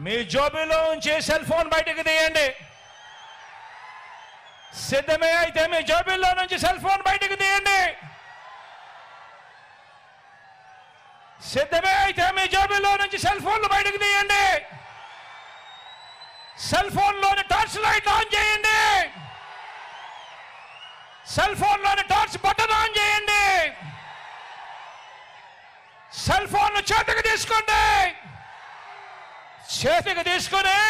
మీ జోబీలో ఉంచి cell phone బయటకు తీయండి. సిద్ధమే అయితే మీ జోబీలో నుంచి సెల్ ఫోన్ బయటకు తీయండి. సిద్ధమే అయితే మీ జోబీలో నుంచి సెల్ ఫోన్లు బయటకు తీయండి. సెల్ ఫోన్లోని టార్చ్ లైట్ ఆన్ చేయండి. సెల్ ఫోన్లోని టార్చ్ బటన్ ఆన్ చేయండి. సెల్ ఫోన్ చేతికి తీసుకోండి. చేతికి తీసుకుని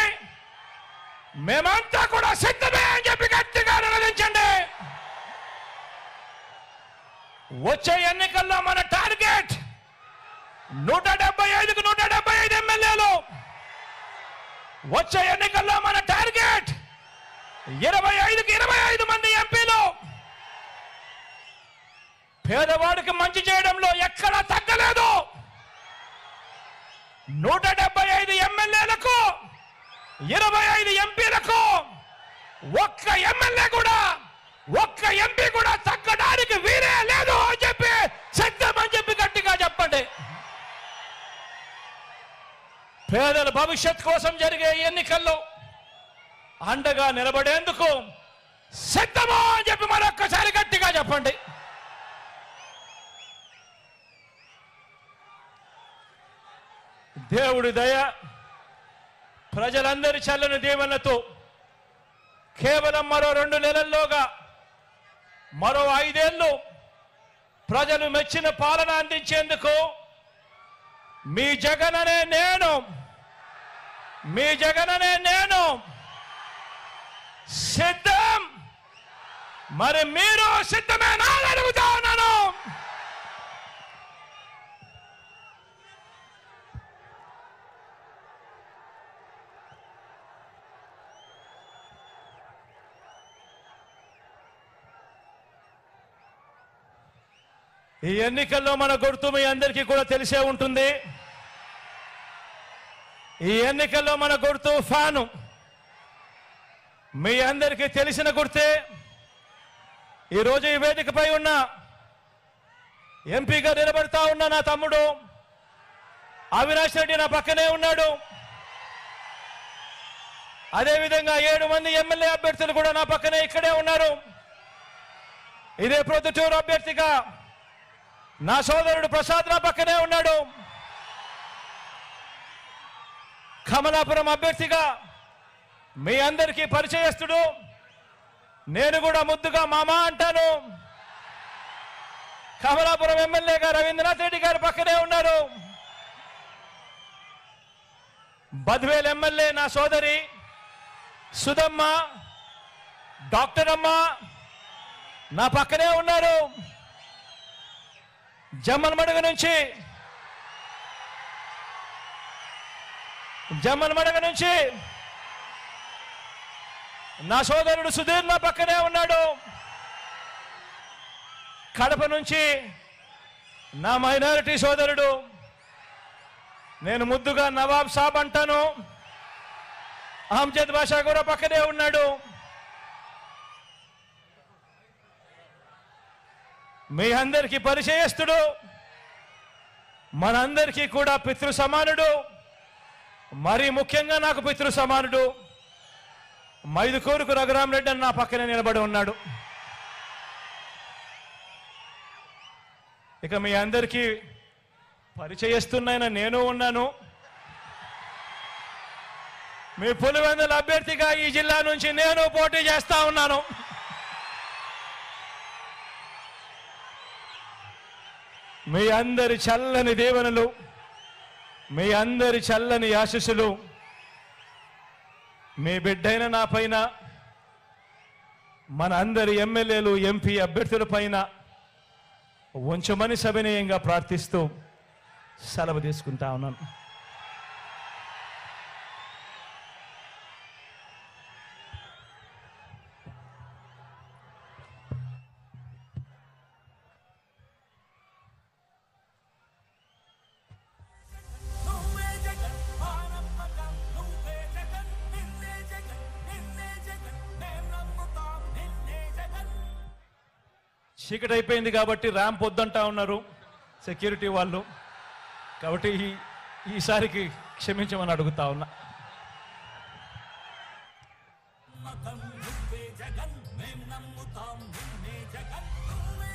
మేమంతా కూడా సిద్ధమే అని చెప్పి గట్టిగా నిలదించండి. వచ్చే ఎన్నికల్లో మన టార్గెట్ 175కు 175 ఎమ్మెల్యేలు. వచ్చే ఎన్నికల్లో మన టార్గెట్ 25కు 25 మంది ఎంపీలు. పేదవాడికి మంచి చేయడంలో ఎక్కడా తగ్గలేదు. 175 ఎమ్మెల్యేలకు 25 ఎంపీలకు ఒక్క ఎమ్మెల్యే కూడా ఒక్క ఎంపీ కూడా తగ్గడానికి వీరే లేదు అని చెప్పి సిద్ధమని చెప్పి గట్టిగా చెప్పండి. పేదల భవిష్యత్ కోసం జరిగే ఎన్నికల్లో అండగా నిలబడేందుకు సిద్ధమా అని చెప్పి మరొక్కసారి గట్టిగా చెప్పండి. దేవుడి దయ, ప్రజలందరి చల్లని దీవెనలతో కేవలం మరో 2 నెలల్లోగా మరో 5 ఏళ్ళు ప్రజలు మెచ్చిన పాలన అందించేందుకు మీ జగననే నేను సిద్ధం. మరి మీరు సిద్ధమేనా అని అడుగుతా ఉన్నాను. ఈ ఎన్నికల్లో మన గుర్తు మీ అందరికీ కూడా తెలిసే ఉంటుంది. ఈ ఎన్నికల్లో మన గుర్తు ఫ్యాను. మీ అందరికీ తెలిసిన గుర్తే. ఈరోజు ఈ వేదికపై ఉన్న ఎంపీగా నిలబడతా ఉన్న నా తమ్ముడు అవినాష్ రెడ్డి నా పక్కనే ఉన్నాడు. అదేవిధంగా 7 మంది ఎమ్మెల్యే అభ్యర్థులు కూడా నా పక్కనే ఇక్కడే ఉన్నారు. ఇదే ప్రొద్దుటూరు అభ్యర్థిగా నా సోదరుడు ప్రసాద్ నా పక్కనే ఉన్నాడు. కమలాపురం అభ్యర్థిగా మీ అందరికీ పరిచయస్తుడు, నేను కూడా ముద్దుగా మామా అంటాను. కమలాపురం ఎమ్మెల్యేగా రవీంద్రనాథ్ రెడ్డి గారు పక్కనే ఉన్నారు. బద్వేల్ ఎమ్మెల్యే నా సోదరి సుధమ్మ, డాక్టర్ అమ్మ నా పక్కనే ఉన్నారు. జమ్మలమడుగు నుంచి నా సోదరుడు సుధీర్ నా పక్కనే ఉన్నాడు. కడప నుంచి నా మైనారిటీ సోదరుడు, నేను ముద్దుగా నవాబ్ సాబ్ అంటాను, అహ్మద్ బాషా కూడా పక్కనే ఉన్నాడు. మీ అందరికీ పరిచయస్తుడు, మనందరికీ కూడా పితృ సమానుడు, మరీ ముఖ్యంగా నాకు పితృ సమానుడు మైదుకూరుకు రఘురామరెడ్డి అని నా పక్కనే నిలబడి ఉన్నాడు. ఇక మీ అందరికీ పరిచయస్తున్న నేను ఉన్నాను. మీ పులివెందుల అభ్యర్థిగా ఈ జిల్లా నుంచి నేను పోటీ చేస్తా ఉన్నాను. మీ అందరి చల్లని దీవెనలు, మీ అందరి చల్లని ఆశీస్సులు మీ బిడ్డైన నా పైన, మన అందరి ఎమ్మెల్యేలు ఎంపీ అభ్యర్థుల పైన ఉంచమని సవినయంగా ప్రార్థిస్తూ సెలవు తీసుకుంటా ఉన్నాను. చీకటి అయిపోయింది కాబట్టి ర్యాంప్ వద్దంటా ఉన్నారు సెక్యూరిటీ వాళ్ళు. కాబట్టి ఈసారికి క్షమించమని అడుగుతా ఉన్నా. నమ్మకం నువ్వే జగన్ మేం నమ్ముతాం నిన్నే జగన్ నువ్వే